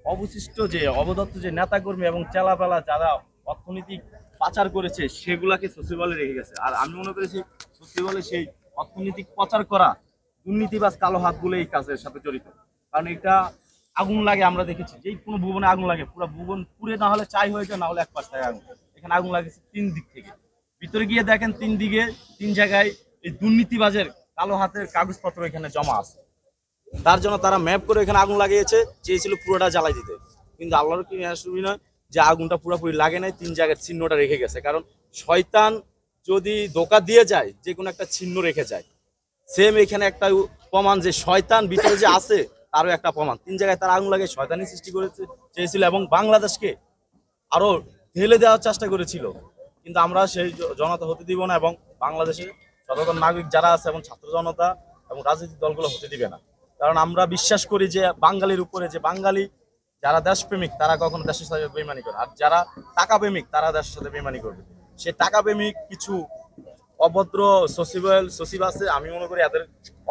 অবশিষ্ট যে অবদত্ত যে নেতাকর্মী এবং চেলাপেলা যারা অর্থনৈতিক পাচার করেছে সেগুলাকে সচিবালয়ে রেখে গেছে। আর আমি মনে করি সচিবালয়ে সেই অর্থনৈতিক পাচার করা দুর্নীতিবাজ কালো হাতগুলো এই কাজের সাথে জড়িত। কারণ এটা আগুন লাগে, আমরা দেখেছি যে কোনো ভুবনে আগুন লাগে, পুরো ভুবন পুড়ে না হলে চাই হয়ে যায়, না হলে এক পাশ থেকে আগুন। এখানে আগুন লাগেছে তিন দিক থেকে, ভিতরে গিয়ে দেখেন তিন দিকে তিন জায়গায় এই দুর্নীতিবাজের কালো হাতের কাগজপত্র এখানে জমা আছে। তার জন্য তারা ম্যাপ করে এখানে আগুন লাগিয়েছে, চেয়েছিল পুরোটা জ্বালাই দিতে, কিন্তু আল্লাহর কি নয় যে আগুনটা পুরোপুরি লাগে নাই, তিন জায়গার চিহ্নটা রেখে গেছে। কারণ শয়তান যদি ধোঁকা দিয়ে যায় যে কোনো একটা চিহ্ন রেখে যায়, সেম এখানে একটা প্রমাণ যে শয়তান ভিতরে যে আছে তারও একটা প্রমাণ। তিন জায়গায় তারা আগুন লাগিয়ে শয়তানি সৃষ্টি করেছে চেয়েছিল এবং বাংলাদেশকে আরো ঢেলে দেওয়ার চেষ্টা করেছিল। কিন্তু আমরা সেই জনতা হতে দিব না, এবং বাংলাদেশের সচেতন নাগরিক যারা আছে এবং ছাত্র জনতা এবং রাজনৈতিক দলগুলো হতে দিবে না। কারণ আমরা বিশ্বাস করি যে বাঙালির উপরে, যে বাঙালি যারা দেশপ্রেমিক তারা কখনো দেশের সাথে বেইমানি করে, আর যারা টাকা প্রেমিক তারা দেশের সাথে বেইমানি করবে। সে টাকা প্রেমিক কিছু অভদ্র সচিব আছে, আমি মনে করি এদের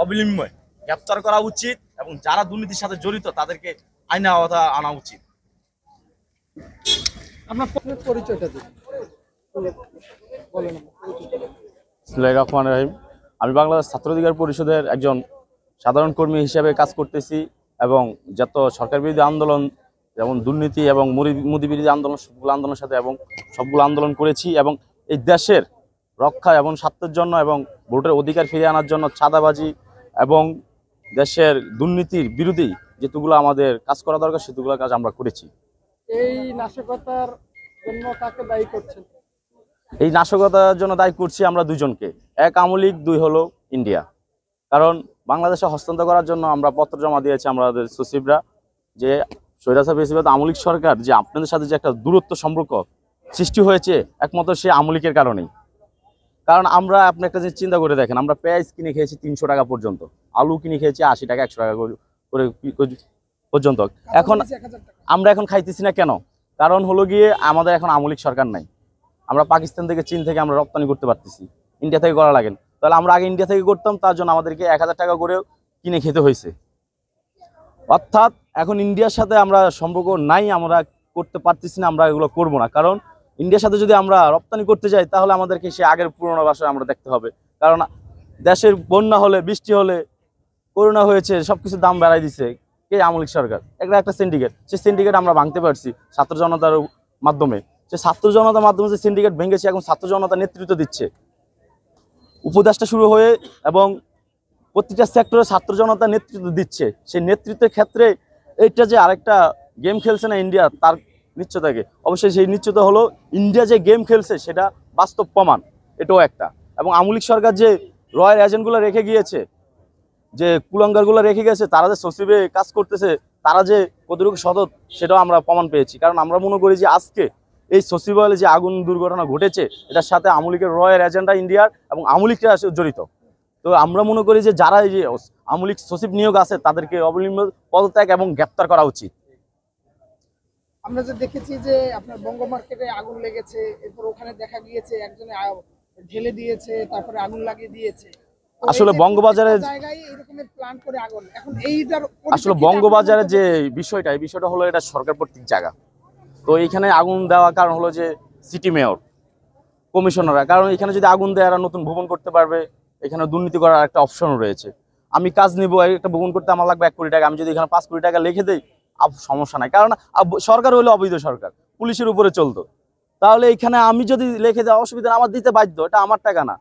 অবিলম্বে গ্রেপ্তার করা উচিত এবং যারা দুর্নীতির সাথে জড়িত তাদেরকে আইনে আওতা আনা উচিত। আপনার পরিচয়টা দিন। বিসমিল্লাহির রহমানির রহিম। আমি বাংলাদেশ ছাত্র অধিকার পরিষদের একজন সাধারণ কর্মী হিসেবে কাজ করতেছি এবং যত সরকার বিরোধী আন্দোলন, যেমন দুর্নীতি এবং মোদি বিরোধী আন্দোলন, সবগুলো আন্দোলনের সাথে এবং সবগুলো আন্দোলন করেছি এবং এই দেশের রক্ষা এবং স্বার্থের জন্য এবং ভোটের অধিকার ফিরিয়ে আনার জন্য চাঁদাবাজি এবং দেশের দুর্নীতির বিরোধী যেগুলো আমাদের কাজ করা দরকার সেগুলো কাজ আমরা করেছি। এই নাশকতার জন্য কাকে দায়ী করছেন? এই নাশকতার জন্য দায়ী করছি আমরা দুজনকে, এক আওয়ামী লীগ, দুই হলো ইন্ডিয়া। কারণ বাংলাদেশে হস্তান্তর করার জন্য আমরা পত্র জমা দিয়েছি আমাদের সচিবরা, যে স্বৈরাচার ফ্যাসিবাদ আওয়ামী লীগ সরকার যে আপনাদের সাথে যে একটা দূরত্ব সম্পর্ক সৃষ্টি হয়েছে একমাত্র সে আওয়ামী লীগের কারণেই। কারণ আমরা আপনি একটা জিনিস চিন্তা করে দেখেন, আমরা পেঁয়াজ কিনে খেয়েছি 300 টাকা পর্যন্ত, আলু কিনে খেয়েছি 80 টাকা 100 টাকা করে পর্যন্ত। এখন আমরা এখন খাইতেছি না কেন? কারণ হলো গিয়ে আমাদের এখন আওয়ামী লীগ সরকার নাই। আমরা পাকিস্তান থেকে, চীন থেকে আমরা রপ্তানি করতে পারতেছি, ইন্ডিয়া থেকে করা লাগেন। তাহলে আমরা আগে ইন্ডিয়া থেকে করতাম, তার জন্য আমাদেরকে 1000 টাকা করে কিনে খেতে হয়েছে। অর্থাৎ এখন ইন্ডিয়ার সাথে আমরা সম্পর্ক নাই, আমরা করতে পারতেছি না, আমরা এগুলো করব না। কারণ ইন্ডিয়ার সাথে যদি আমরা রপ্তানি করতে যাই তাহলে আমাদেরকে সে আগের পুরোনো ভাষায় আমরা দেখতে হবে। কারণ দেশের বন্যা হলে, বৃষ্টি হলে, করোনা হয়েছে, সবকিছু দাম বাড়াই দিছে কে? আওয়ামী লীগ সরকার। একটা সিন্ডিকেট, সেই সিন্ডিকেট আমরা ভাঙতে পারছি ছাত্র জনতার মাধ্যমে। সে ছাত্র জনতার মাধ্যমে যে সিন্ডিকেট ভেঙেছে, এখন ছাত্র জনতা নেতৃত্ব দিচ্ছে, উপদেষ্টা শুরু হয়ে এবং প্রতিটা সেক্টরে ছাত্র জনতা নেতৃত্ব দিচ্ছে। সেই নেতৃত্বের ক্ষেত্রে এইটা যে আরেকটা গেম খেলছে না ইন্ডিয়া, তার নিশ্চয় থাকে। অবশ্যই সেই নিশ্চয়তা হলো ইন্ডিয়া যে গেম খেলছে সেটা বাস্তব প্রমাণ, এটাও একটা। এবং আওয়ামী লীগ সরকার যে রয়্যাল এজেন্টগুলো রেখে গিয়েছে, যে কুলাঙ্গারগুলো রেখে গেছে, তারা যে সচিবে কাজ করতেছে, তারা যে কতটুকু সতত সেটাও আমরা প্রমাণ পেয়েছি। কারণ আমরা মনে করি যে আজকে এই সচিবালয়ে যে আগুন দুর্ঘটনা ঘটেছে এটার সাথে আওয়ামী লীগের রয়্যাল এজেন্ডা ইন্ডিয়ার এবং আওয়ামী লীগরা জড়িত। তো আমরা মনে করি যে যারা এই যে আওয়ামী লীগ সচিব নিয়োগ আছে তাদেরকে অবিলম্বে পদত্যাগ এবং গ্রেপ্তার করা উচিত। আমরা যে দেখেছি যে আপনার বঙ্গ মার্কেটে আগুন লেগেছে, এরপর ওখানে দেখা গিয়েছে একজনে ঢেলে দিয়েছে, তারপরে আগুন লাগিয়ে দিয়েছে। আসলে বঙ্গবাজারের জায়গায় এরকমের প্ল্যান করে আগুন, এখন এইটার আসলে বঙ্গবাজারের যে বিষয়টা, এই বিষয়টা হলো এটা সরকার কর্তৃক জায়গা। তো এইখানে আগুন দেওয়ার কারণ হলো যে সিটি মেয়র, কমিশনাররা, কারণ এখানে যদি আগুন দেয় এরা নতুন ভবন করতে পারবে, এখানে দুর্নীতি করার একটা অপশনও রয়েছে। আমি কাজ নিব, একটা ভবন করতে আমার লাগবে 1 কোটি টাকা, আমি যদি এখানে 5 কোটি টাকা লিখে দিই সমস্যা নাই। কারণ সরকার হইলো অবৈধ সরকার, পুলিশের উপরে চলতো। তাহলে এখানে আমি যদি লিখে দেওয়া অসুবিধা, আমার দিতে বাধ্য, এটা আমার টাকা না,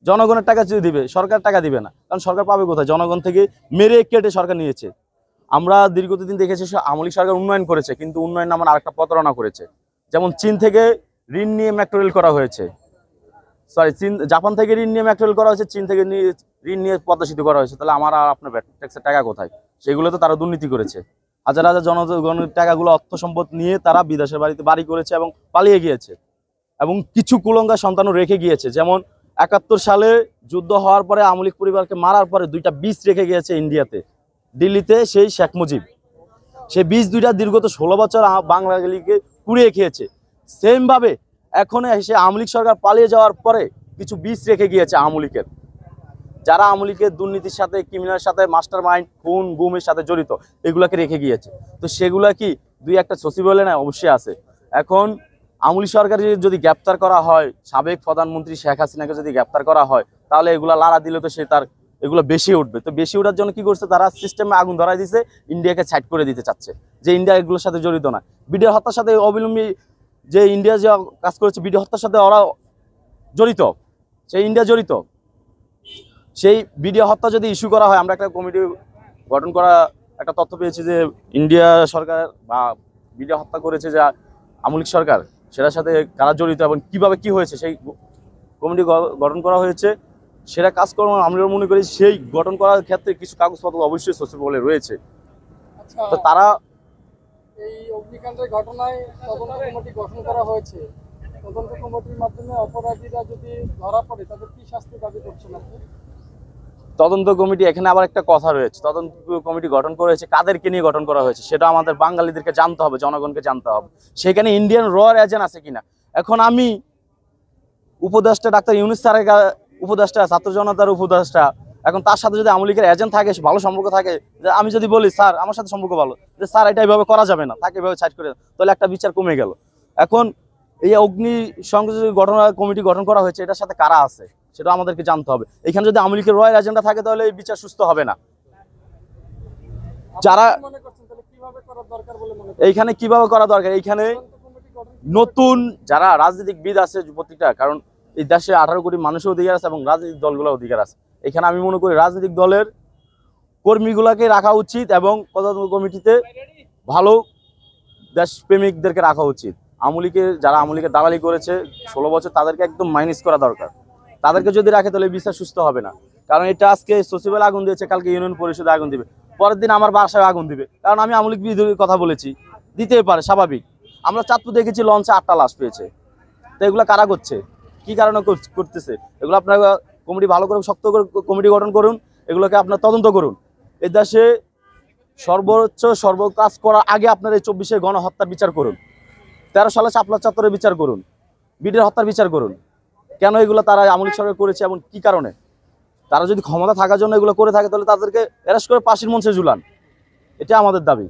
জনগণের টাকা যদি দিবে, সরকার টাকা দিবে না। কারণ সরকার পাবে কোথায়? জনগণ থেকে মেরে কেটে সরকার নিয়েছে। আমরা দীর্ঘদিন দেখেছি আওয়ামী লীগ সরকার উন্নয়ন করেছে, কিন্তু উন্নয়ন নামে আরেকটা প্রতারণা করেছে। যেমন চীন থেকে ঋণ নিয়ে মেট্রো রেল করা হয়েছে, জাপান থেকে ঋণ নিয়ে মেট্রো রেল করা হয়েছে, চীন থেকে ঋণ নিয়ে পদ্মা সেতু করা হয়েছে। তাহলে আমার আর আপনার ট্যাক্সের টাকা কোথায়? সেগুলো তো তারা দুর্নীতি করেছে। হাজার হাজার জনগণের টাকাগুলো, অর্থ সম্পদ নিয়ে তারা বিদেশের বাড়িতে বাড়ি করেছে এবং পালিয়ে গিয়েছে। এবং কিছু কুলঙ্গা সন্তানও রেখে গিয়েছে। যেমন 71 সালে যুদ্ধ হওয়ার পরে আওয়ামী লীগ পরিবারকে মারার পরে 2টা বীজ রেখে গিয়েছে ইন্ডিয়াতে, দিল্লিতে, সেই শেখ মুজিব। সেই বীজ 2টা দীর্ঘত 16 বছর বাঙালিকে পুড়িয়ে খেয়েছে। সেম ভাবে এখন এসে আওয়ামী লীগ সরকার পালিয়ে যাওয়ার পরে কিছু বীজ রেখে গিয়েছে আওয়ামী লীগের, যারা আওয়ামী লীগের দুর্নীতির সাথে, ক্রিমিনালের সাথে, মাস্টার মাইন্ড, খুন গুমের সাথে জড়িত, এগুলাকে রেখে গিয়েছে। তো সেগুলা কি দুই একটা সচিবালয় না? অবশ্যই আছে। এখন আওয়ামী লীগ সরকারের যদি গ্রেপ্তার করা হয়, সাবেক প্রধানমন্ত্রী শেখ হাসিনাকে যদি গ্রেপ্তার করা হয়, তাহলে এগুলা লাড়া দিলে তো সে তার এগুলো বেশি উঠবে। তো বেশি ওঠার জন্য কি করছে, তারা সিস্টেমে আগুন ধরাই দিছে, ইন্ডিয়াকে সাইড করে দিতে চাচ্ছে, যে ইন্ডিয়া এগুলোর সাথে জড়িত না। বিডিআর হত্যার সাথে অবিলম্বী যে ইন্ডিয়া যে কাজ করেছে, বিডিআর হত্যার সাথে ওরা জড়িত, সেই ইন্ডিয়া জড়িত। সেই বিডিআর হত্যা যদি ইস্যু করা হয়, আমরা একটা কমিটি গঠন করা একটা তথ্য পেয়েছি যে ইন্ডিয়া সরকার বা বিডিআর হত্যা করেছে যে আওয়ামী লীগ সরকার, সেটার সাথে কারা জড়িত এবং কিভাবে কি হয়েছে সেই কমিটি গঠন করা হয়েছে। সেটা কাজকর্ম আমরা মনে করি সেই গঠন করার ক্ষেত্রে কিছু কাগজপত্র অবশ্যই সচিবালয়ে রয়েছে। আচ্ছা, তো তারা এই অগ্নিকাণ্ডের ঘটনায় তদন্ত কমিটি গঠন করা হয়েছে। তদন্ত কমিটির মাধ্যমে অপরাধীরা যদি ধরা পড়ে তাদের কি শাস্তি দাবি করছেন আপনি? তদন্ত কমিটি, এখানে আবার একটা কথা রয়েছে, তদন্ত কমিটি গঠন করা হয়েছে কাদেরকে নিয়ে গঠন করা হয়েছে সেটা আমাদের বাঙালিদেরকে জানতে হবে, জনগণকে জানতে হবে। সেখানে ইন্ডিয়ান রয়্যাল এজেন্ট আছে কিনা। এখন আমি উপদেষ্টা ডাক্তার ইউনূস স্যারের উপদেষ্টা, ছাত্র জনতার উপদেষ্টা, এখন তার সাথে যদি আওয়ামী লীগের এজেন্ট থাকে, ভালো সম্পর্ক থাকে, যে আমি যদি বলি স্যার আমার সাথে সম্পর্ক ভালো, যে স্যার এটা এইভাবে করা যাবে না, তাকে এইভাবে সাইড করে দেন, তাহলে একটা বিচার কমে গেল। এখন এই অগ্নি সংযোগ ঘটনা কমিটি গঠন করা হয়েছে, এটার সাথে কারা আছে সেটা আমাদেরকে জানতে হবে। এখানে যদি আওয়ামী লীগের রয়্যাল এজেন্ডা থাকে তাহলে এই বিচার সুস্থ হবে না। যারা আপনি কি মনে করছেন তাহলে কিভাবে করা দরকার বলে মনে করছেন? এইখানে কিভাবে করা দরকার, এইখানে তদন্ত কমিটি গঠন নতুন যারা রাজনীতিবিদ আছে প্রত্যেকটা, কারণ এই দেশে 18 কোটি মানুষের অধিকার আছে এবং রাজনৈতিক দলগুলোর অধিকার আছে। এখানে আমি মনে করি রাজনৈতিক দলের কর্মীগুলোকে রাখা উচিত এবং তদন্ত কমিটিতে ভালো দেশপ্রেমিকদেরকে রাখা উচিত। আওয়ামী লীগের যারা আওয়ামী লীগের দালালি করেছে 16 বছর, তাদেরকে একদম মাইনাস করা দরকার। তাদেরকে যদি রাখে তাহলে বিচার সুস্থ হবে না। কারণ এটা আজকে সচিবালয়ে আগুন দিয়েছে, কালকে ইউনিয়ন পরিষদে আগুন দিবে, পরের দিন আমার বাসায় আগুন দিবে, কারণ আমি আওয়ামী লীগ বিরোধী কথা বলেছি, দিতেই পারে, স্বাভাবিক। আমরা চাঁদপুর দেখেছি লঞ্চে 8টা লাশ পেয়েছে। তো এগুলো কারা করছে, কি কারণে করতেছে, এগুলো আপনারা কমিটি ভালো করে শক্ত করে কমিটি গঠন করুন, এগুলোকে আপনার তদন্ত করুন। এই দেশে সর্বোচ্চ কাজ করার আগে আপনার এই 24-এর গণহত্যার বিচার করুন, 13 সালে শাপলা চত্বরের বিচার করুন, বিডিআর হত্যার বিচার করুন। কেন এগুলো তারা আওয়ামী লীগ সরকার করেছে এবং কি কারণে? তারা যদি ক্ষমতা থাকার জন্য এগুলো করে থাকে তাহলে তাদেরকে অ্যারেস্ট করে ফাঁসির মঞ্চে ঝুলান, এটা আমাদের দাবি।